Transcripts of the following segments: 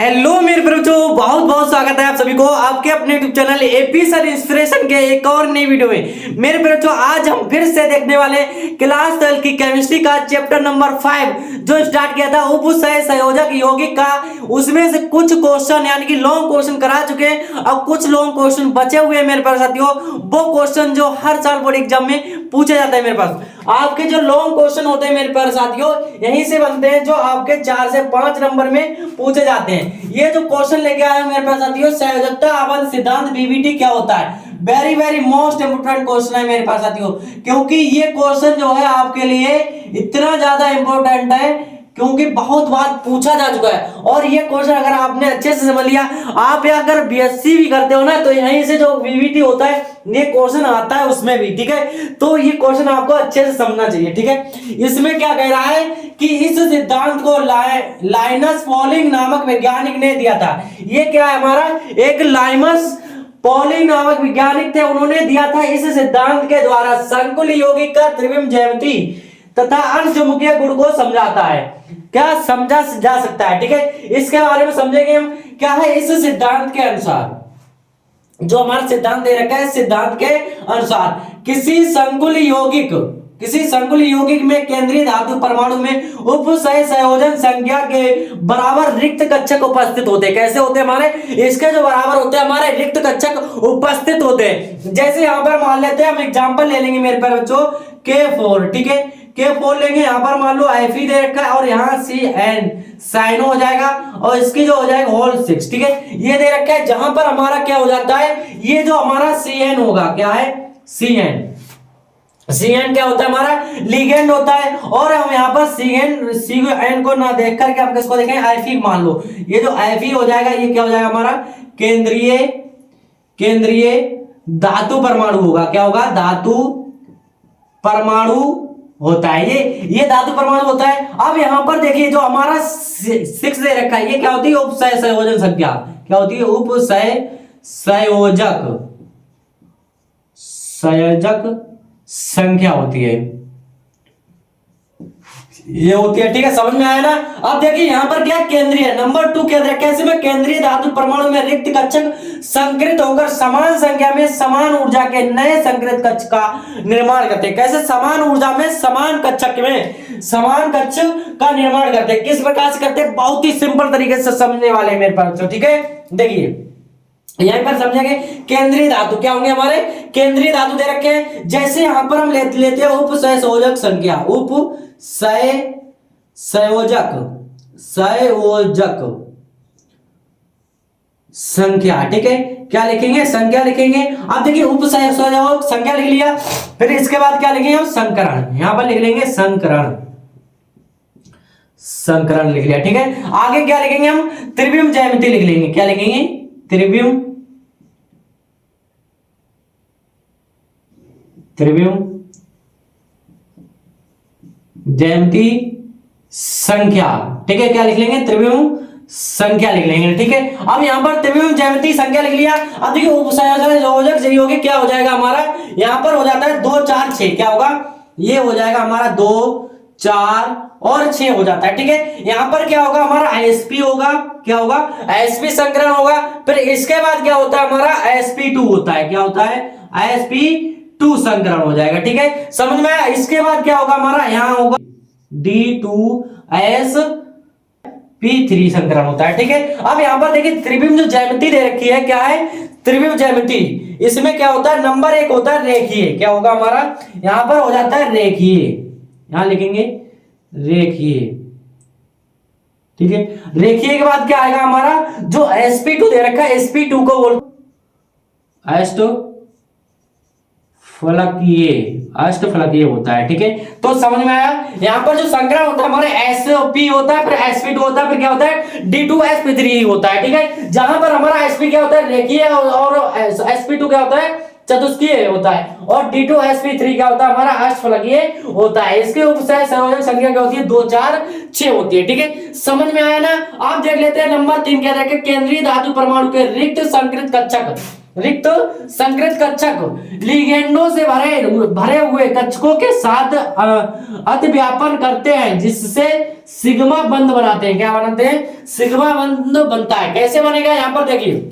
Hello मेरे बच्चों, बहुत बहुत स्वागत है आप सभी को आपके अपने YouTube channel AP sir inspiration के एक और नई वीडियो में। मेरे बच्चों, आज हम फिर से देखने वाले क्लास 12 की केमिस्ट्री का चैप्टर नंबर 5 जो स्टार्ट किया था उपसय संयोजक यौगिक का। उसमें से कुछ क्वेश्चन यानी कि लॉन्ग क्वेश्चन करा चुके हैं और कुछ लॉन्ग क्वेश्चन बचे हुए हैं मेरे पास साथियों। वो क्वेश्चन जो हर साल बोर्ड एग्जाम में पूछे जाते हैं मेरे पास, आपके जो लॉन्ग क्वेश्चन होते हैं मेरे पास साथियों यहीं से बनते हैं जो आपके 4 से 5 नंबर में पूछे जाते हैं। ये जो क्वेश्चन लेके आए हैं मेरे पास साथियों, संयोजकता आबंध सिद्धांत बीबीटी क्या होता है, very very most important question है मेरे पास साथियों, क्योंकि ये क्वेश्चन जो है आपके लिए इतना ज्यादा इंपॉर्टेंट है क्योंकि बहुत बार पूछा जा चुका है। और ये क्वेश्चन अगर आपने अच्छे से समझ लिया, आप या अगर बीएससी भी करते हो ना तो यहीं से जो बीबीटी होता है ये क्वेश्चन आता है उसमें भी, ठीक है। तो ये क्वेश्चन आपको अच्छे से समझना चाहिए, ठीक है। इसमें क्या कह रहा है कि इस सिद्धांत को लाइनस पॉलिंग नामक वैज्ञानिक ने दिया था। ये क्या है हमारा, एक लाइनस पॉलिंग नामक वैज्ञानिक थे, उन्होंने दिया था इस सिद्धांत के द्वारा संकुल यौगिक का त्रिविम ज्यामिति तथा अंशमुखीय गुण को समझाता है। क्या समझा जा सकता है, ठीक है। इसके बारे में समझेंगे हम। क्या है इस सिद्धांत के अनुसार, जो हमारा सिद्धांत दे रखा है, सिद्धांत के अनुसार किसी संकुल यौगिक में केंद्रीय धातु परमाणु में उपसय संयोजन संख्या के बराबर रिक्त कक्षक उपस्थित होते हैं। कैसे होते हैं हमारे, इसके जो बराबर होते हैं हमारे रिक्त कक्षक उपस्थित होते हैं। जैसे यहां पर मान लेते हैं, हम एग्जांपल ले लेंगे मेरे प्यारे बच्चों, K4, ठीक है। K4 लेंगे, यहां पर मान लो Fe दे रखा है और यहां CN साइनो हो जाएगा और इसकी जो हो जाएगा होल 6, ठीक है। ये दे रखा है, जहां पर हमारा क्या हो जाता है, ये जो हमारा CN होगा, क्या है CN क्या होता है हमारा लिगेंड होता है। और हम यहाँ पर CN को ना देख करके हम किसको देखेंगे, Fe मान लो। ये जो Fe हो जाएगा ये क्या हो जाएगा हमारा केंद्रीय धातु परमाणु होगा। क्या होगा, धातु परमाणु होता है, ये धातु परमाणु होता है। अब यहां पर देखिए जो हमारा 6 दे रखा है, ये क्या होती है, उपसय संयोजन संख्या। क्या होती है, उपसय संयोजक संख्या होती है, ये होती है, ठीक है। समझ में आया ना। अब देखिए यहां पर क्या केंद्रीय नंबर 2 केंद्र कैसे में केंद्रीय धातु परमाणु में रिक्त कक्षक संकृत होकर समान संख्या में समान ऊर्जा के नए संकृत कक्ष का निर्माण करते हैं। कैसे, समान ऊर्जा में समान कक्षक का निर्माण करते हैं। किस प्रकार से करते हैं, बहुत ही सिंपल तरीके से समझने वाले मेरे पास, ठीक है। देखिए यहीं पर समझेंगे केंद्रीय धातु क्या होंगे हमारे, केंद्रीय धातु दे रखे हैं। जैसे यहां पर हम लेते हैं उपसय संयोजक संख्या, उपसय संयोजक संख्या, ठीक है। क्या लिखेंगे, संख्या लिखेंगे। अब देखिए उपसय संयोजक संख्या लिख लिया, फिर इसके बाद क्या लिखेंगे हम, संकरण। यहां पर लिख लेंगे संकरण लिख लिया, ठीक है। आगे क्या लिखेंगे हम, त्रिविम ज्यामिति लिख लेंगे। क्या लिखेंगे, त्रिविम ज्यामिति संख्या, ठीक है। क्या लिख लेंगे, त्रिविम संख्या लिख लेंगे, ठीक है। अब यहां पर त्रिविम ज्यामिति संख्या लिख लिया। अब देखिए उपसय संयोजक यौगिक क्या हो जाएगा हमारा, यहां पर हो जाता है 2 4 6, क्या होगा, ये हो जाएगा हमारा 2 4 और 6 हो जाता है, ठीक है। यहां पर क्या होगा हमारा sp होगा, क्या होगा, sp संकरण होगा। फिर इसके बाद क्या होता है हमारा sp2 होता है, क्या होता है, sp2 संकरण हो जाएगा, ठीक है। समझ में आया। इसके बाद क्या होगा हमारा, यहां होगा D2sp3 संकरण होता है, ठीक है। अब यहां पर देखिए त्रिविम जो ज्यामिति दे रखी है, क्या है, त्रिविम ज्यामिति, इसमें क्या होता है, नंबर 1 होता है रेखीय। क्या होगा हमारा, यहां पर हो जाता है रेखीय, यहां लिखेंगे रेखीय, ठीक है। रेखीय के बाद क्या आएगा हमारा, जो sp2 दे रखा है, sp2 को बोल अष्टफलकीय होता है, ठीक है। तो समझ में आया। यहां पर जो संकरण होता है हमारे sp होता है, फिर sp2 होता है, फिर क्या होता है D2sp3 होता है, ठीक है। जहां पर हमारा sp क्या होता है रेखीय और sp2 क्या होता है चतुष्कीय होता है, और D2sp3 क्या होता है हमारा अष्टफलकीय होता है। इसके उपसय संयोजक संख्या क्या होती है, 2 4 6 होती है, ठीक है। समझ में आया ना। आप देख लेते हैं नंबर 3 क्या है, केंद्रीय धातु परमाणु के रिक्त संकृत कक्षक रिक्त संकृत कक्षक लिगेंडों से भरे हुए कक्षकों के साथ अतिव्यापन करते हैं, जिससे सिग्मा बंध बनाते हैं। क्या बनाते हैं? सिग्मा बंध बनता है। कैसे बनेगा यहाँ पर देखिए,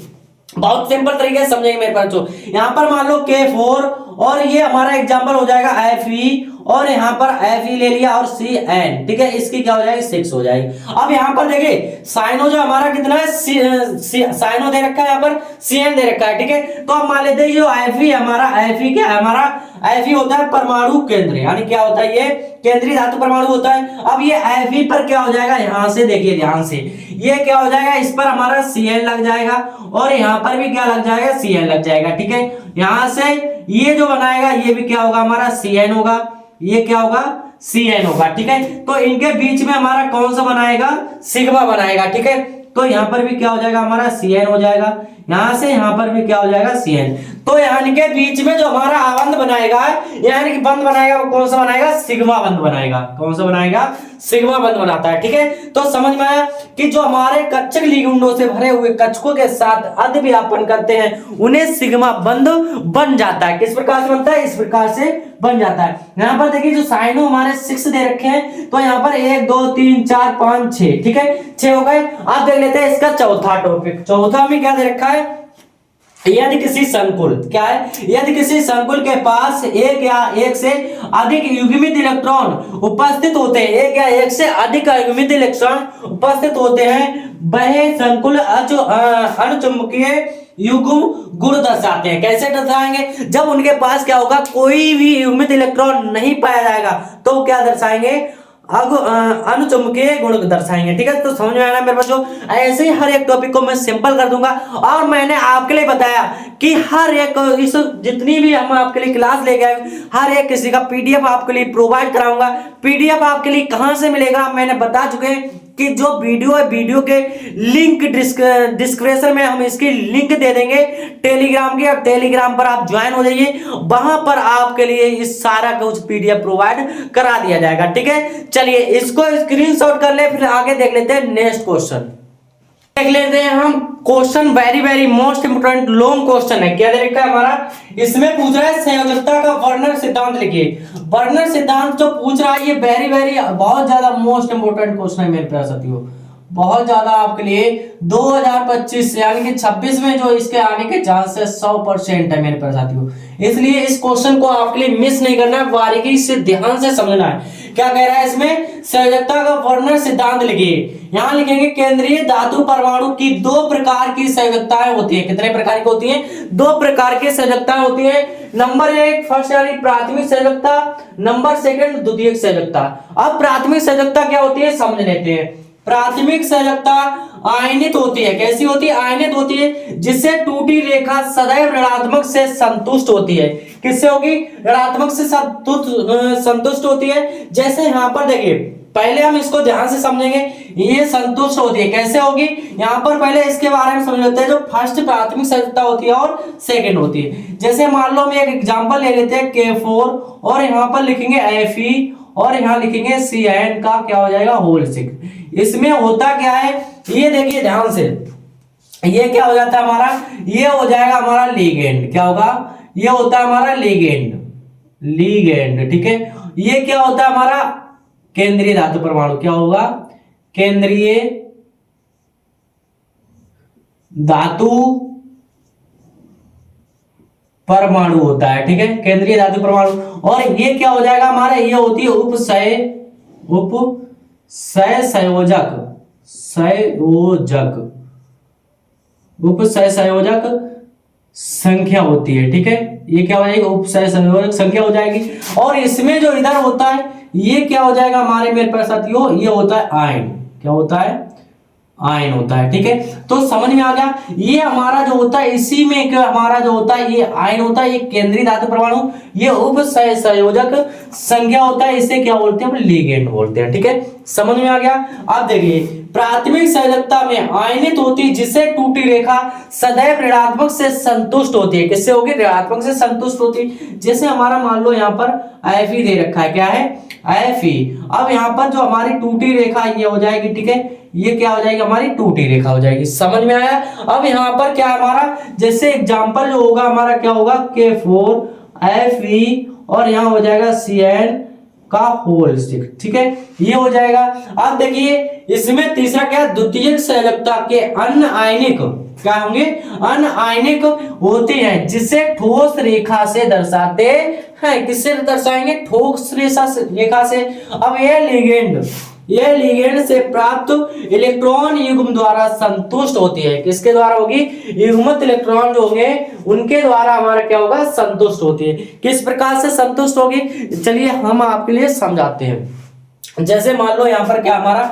बहुत सिंपल तरीके से समझेंगे मेरे पास। जो यहाँ पर मान लो K4 और ये हमारा एग्जांपल हो जाएगा Fe और यहाँ पर Fe ले लिया और Cn, ठीक है, इसकी क्या हो जाएगी 6 हो जाएगी। अब यहाँ पर देखिए साइनो जो हमारा कितना है, साइनो दे रखा है, यहाँ पर Cn दे रखा है, ठीक है। तो हम मान लेते हैं जो Fe हमारा Fe क्या है, हमारा Fe होता है परमाणु केंद्र, यानी क्या होता है, ये केंद्रीय धातु परमाणु होता है। अब ये Fe पर क्या हो जाएगा, यहाँ से देखिए ध्यान से, ये क्या हो जाएगा, इस पर हमारा Cn लग जाएगा और यहाँ पर भी क्या लग जाएगा, Cn लग जाएगा, ठीक है। यहाँ से ये जो बनाएगा ये भी क्या होगा, हमारा Cn होगा, ये क्या होगा, Cn होगा, ठीक है। तो इनके बीच में हमारा कौन सा बनाएगा, सिग्मा बनाएगा, ठीक है। तो यहाँ पर भी क्या हो जाएगा, हमारा Cn हो जाएगा, यहाँ से यहाँ पर भी क्या हो जाएगा, Cn। तो यानी के बीच में जो हमारा आबंध बनाएगा, यानी कि बंध बनाएगा, वो कौन सा बनाएगा, सिग्मा बंध बनाएगा। कौन सा बनाएगा, सिग्मा बंध बनाता है, ठीक है। तो समझ में आया कि जो हमारे कक्षक लिगेंडों से भरे हुए कक्षकों के साथ अतिव्यापन करते हैं, उन्हें सिग्मा बंध बन जाता है। किस प्रकार से बनता है, इस प्रकार से बन जाता है। यहाँ पर देखिए जो साइनो हमारे 6 दे रखे हैं, तो यहाँ पर 1 2 3 4 5 6, ठीक है, 6 हो गए। आप देख लेते हैं इसका चौथा टॉपिक। चौथा में क्या दे रखा है, यदि किसी संकुल, क्या है, यदि किसी संकुल के पास एक या एक से अधिक युग्मित इलेक्ट्रॉन उपस्थित होते हैं, एक या एक से अधिक युग्मित इलेक्ट्रॉन उपस्थित होते हैं, वह संकुल अणुचुंबकीय युग्म गुण दर्शाते हैं। कैसे दर्शाएंगे, जब उनके पास क्या होगा, कोई भी युग्मित इलेक्ट्रॉन नहीं पाया जाएगा, तो वो क्या दर्शाएंगे, अणुचुंबकीय गुण दर्शाएंगे, ठीक है। तो समझ में आया मेरे पास। जो ऐसे ही हर एक टॉपिक को मैं सिंपल कर दूंगा, और मैंने आपके लिए बताया कि हर एक इस जितनी भी हम आपके लिए क्लास लेके आए, हर एक किसी का पीडीएफ आपके लिए प्रोवाइड कराऊंगा। पीडीएफ आपके लिए कहां से मिलेगा, मैंने बता चुके हैं कि जो वीडियो है, वीडियो के लिंक डिस्क्रिप्शन में हम इसकी लिंक दे देंगे टेलीग्राम की, और टेलीग्राम पर आप ज्वाइन हो जाइए, वहां पर आपके लिए इस सारा कुछ पीडीएफ प्रोवाइड करा दिया जाएगा, ठीक है। चलिए इसको स्क्रीनशॉट कर ले, फिर आगे देख लेते हैं नेक्स्ट क्वेश्चन। देख लेते हैं हम question, very very most important long question है। क्या दे रखा है हमारा, इसमें पूछ रहा है संयोजकता का वर्णन सिद्धांत लिखिए। वर्णन सिद्धांत जो पूछ रहा है, ये वेरी वेरी बहुत ज्यादा मोस्ट इंपोर्टेंट क्वेश्चन है मेरे प्यारे साथियों, बहुत ज्यादा आपके लिए 2025 यानी कि 26 में जो इसके आने के चांसेस 100% है मेरे प्यारे साथियों। इसलिए इस क्वेश्चन को आपके लिए मिस नहीं करना है, बारीकी से ध्यान से समझना है। क्या कह रहा है इसमें, संयोजकता का वर्णन सिद्धांत लिखिए। यहां लिखेंगे केंद्रीय धातु परमाणु की 2 प्रकार की संयोजकताएं होती है। कितने प्रकार की होती है, 2 प्रकार की संयोजकताएं होती है। नंबर 1 फर्स्ट यानी प्राथमिक संयोजकता, नंबर 2 द्वितीयक संयोजकता। अब प्राथमिक संयोजकता क्या होती है समझ लेते हैं। प्राथमिक संयोजकता आयनित होती है। कैसी होती है, आयनित होती है, जिससे टूटी रेखा सदैव ऋणात्मक से संतुष्ट होती है। किससे होगी, ऋणात्मक से संतुष्ट होती है। जैसे यहाँ पर देखिए, पहले हम इसको ध्यान से समझेंगे, ये संतुष्ट होती है। कैसे होगी, यहाँ पर पहले इसके बारे में समझ लेते हैं। जो फर्स्ट प्राथमिक संयोजकता होती है और सेकंड होती है। जैसे मान लो हम एक एग्जांपल ले लेते हैं K4 और यहाँ पर लिखेंगे Fe और यहाँ लिखेंगे Cn का क्या हो जाएगा, होल 6। इसमें होता क्या है, ये देखिए ध्यान से, ये क्या हो जाता है हमारा, ये हो जाएगा हमारा लिगेंड। क्या होगा, ये होता है हमारा लिगेंड, ठीक है। ये क्या होता है हमारा केंद्रीय धातु परमाणु। क्या होगा, केंद्रीय धातु परमाणु होता है, ठीक है, केंद्रीय धातु परमाणु। और ये क्या हो जाएगा हमारा, ये होती है उपसहसंयोजक संख्या होती है, ठीक है। ये क्या हो जाएगी, उपसहसंयोजक संख्या हो जाएगी। और इसमें जो इधर होता है, ये क्या हो जाएगा हमारे मेरे पास साथियों, ये होता है आयन। क्या होता है, आयन होता है, ठीक है। तो समझ में आ गया, ये हमारा जो होता है, इसी में हमारा जो होता है ये आयन होता है, ये केंद्रीय धातु परमाणु, ये उपसहसंयोजक संख्या होता है। इसे क्या बोलते हैं, हम लिगेंड बोलते हैं, ठीक है। समझ में आ गया। अब देखिए प्राथमिक संयोजकता में आयनित होती है, जिससे टूटी रेखा सदैव ऋणात्मक से संतुष्ट होती है। किससे होगी, ऋणात्मक से संतुष्ट होती है। जैसे हमारा मान लो यहाँ पर Fe दे रखा है, क्या है, Fe। अब यहाँ पर जो हमारी टूटी रेखा ये हो जाएगी, ठीक है, ये क्या हो जाएगी हमारी टूटी रेखा हो जाएगी। समझ में आया। अब यहाँ पर क्या हमारा जैसे एग्जांपल जो होगा हमारा क्या होगा K4Fe और यहाँ हो जाएगा Cn का होल 6, ठीक है, ये हो जाएगा। अब देखिए इसमें तीसरा क्या द्वितीयक संयोजकता के अनआयनिक क्या होंगे, अनआयनिक होते हैं जिसे ठोस रेखा से दर्शाते हैं। किससे दर्शाएंगे, ठोस रेखा से। अब ये लिगेंड से प्राप्त इलेक्ट्रॉन युग्म द्वारा संतुष्ट होती है। किसके द्वारा होगी, युग्मित इलेक्ट्रॉन जो होंगे उनके द्वारा हमारा क्या होगा, संतुष्ट होती है। किस प्रकार से संतुष्ट होगी, चलिए हम आपके लिए समझाते हैं। जैसे मान लो यहाँ पर क्या हमारा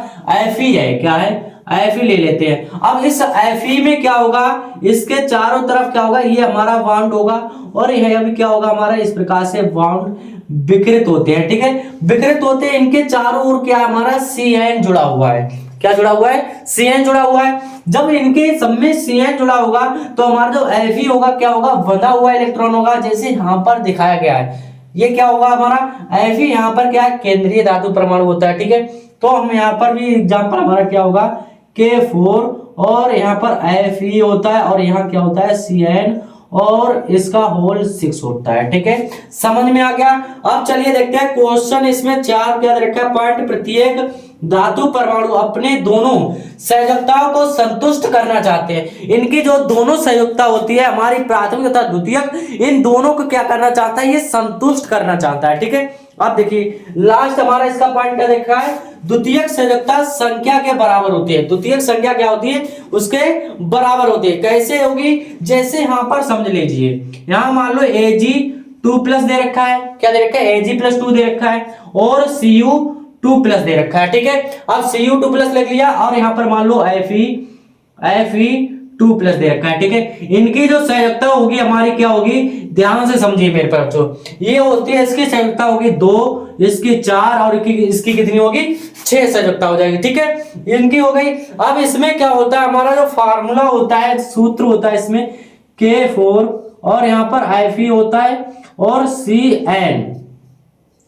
Fe है, क्या है Fe ले लेते हैं। अब इस Fe में क्या होगा, इसके चारों तरफ क्या होगा, ये हमारा बॉन्ड होगा और यह भी क्या होगा हमारा इस प्रकार से बॉन्ड विकृत होते हैं, ठीक है, विकृत होते हैं। इनके चारों ओर क्या हमारा Cn जुड़ा हुआ है। क्या जुड़ा हुआ है, Cn जुड़ा हुआ है। जब इनके सब में Cn जुड़ा होगा तो हमारा जो Fe होगा क्या होगा, बंधा हुआ इलेक्ट्रॉन होगा, जैसे यहाँ पर दिखाया गया है। ये क्या होगा हमारा Fe, यहाँ पर क्या है केंद्रीय धातु परमाणु होता है, ठीक है। तो हम यहाँ पर भी एग्जाम्पल हमारा क्या होगा K4 और यहाँ पर Fe होता है और यहाँ क्या होता है Cn और इसका होल 6 होता है, ठीक है। समझ में आ गया। अब चलिए देखते हैं क्वेश्चन, इसमें 4 क्या रखा है पॉइंट। प्रत्येक धातु परमाणु अपने दोनों संयोजकताओं को संतुष्ट करना चाहते हैं। इनकी जो दोनों संयोजकता होती है हमारी प्राथमिक तथा द्वितीयक, इन दोनों को क्या करना चाहता है, ये संतुष्ट करना चाहता है, ठीक है। अब देखिए लास्ट हमारा इसका पॉइंट क्या देखा है, द्वितीयक संयोजकता संख्या के बराबर होती है। द्वितीयक संख्या क्या होती है, उसके बराबर होती है। कैसे होगी, जैसे यहाँ पर समझ लीजिए, यहाँ मान लो Ag2+ दे रखा है, क्या दे रखा है Ag+2 दे रखा है और Cu2+ दे रखा है, ठीक है। अब Cu2+ लिख लिया और यहाँ पर मान लो Fe2+ दे रखा है, ठीक है। इनकी जो संयोजकता होगी हमारी क्या होगी, ध्यान से समझिए मेरे पर बच्चों, ये होती है इसकी संयोजकता होगी 2, इसकी 4 और इसकी कितनी होगी 6 संयोजकता हो जाएगी, ठीक है। इनकी हो गई। अब इसमें क्या होता है, हमारा जो फार्मूला होता है, सूत्र होता है इसमें K4 और यहाँ पर Fe होता है और Cn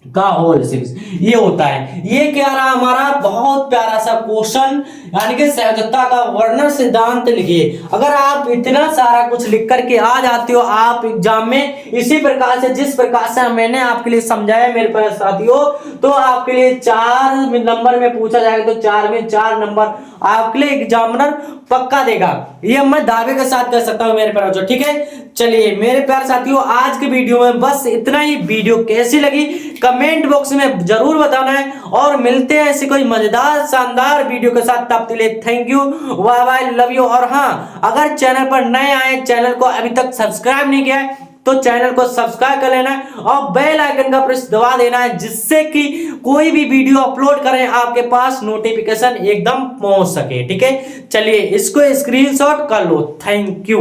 का होल 6 ये होता है। ये क्या रहा हमारा बहुत प्यारा सा क्वेश्चन, यानी कि संयोजकता का वर्णन सिद्धांत लिखिए। अगर आप इतना सारा कुछ लिख करके आ जाते हो आप एग्जाम में इसी प्रकार से, जिस प्रकार से मैंने आपके लिए समझाया मेरे प्यारे साथियों, तो आपके लिए 4 नंबर में पूछा जाएगा तो 4 में 4 नंबर आपके लिए एग्जामिनर पक्का देगा। ये मैं दावे के साथ कह सकता हूं मेरे प्यारे बच्चों, ठीक है। चलिए मेरे प्यारे साथियों आज के वीडियो में बस इतना ही। वीडियो कैसी लगी कमेंट बॉक्स में जरूर बताना है और मिलते हैं ऐसी कोई मजेदार शानदार वीडियो के साथ। तब तक के लिए thank you, bye bye, love you. और हाँ, अगर चैनल पर नए आए, चैनल को अभी तक सब्सक्राइब नहीं किया है तो चैनल को सब्सक्राइब कर लेना है और बेल आइकन का प्रेस दबा देना है, जिससे कि कोई भी वीडियो अपलोड करें आपके पास नोटिफिकेशन एकदम पहुंच सके, ठीक है। चलिए इसको स्क्रीनशॉट कर लो। Thank you.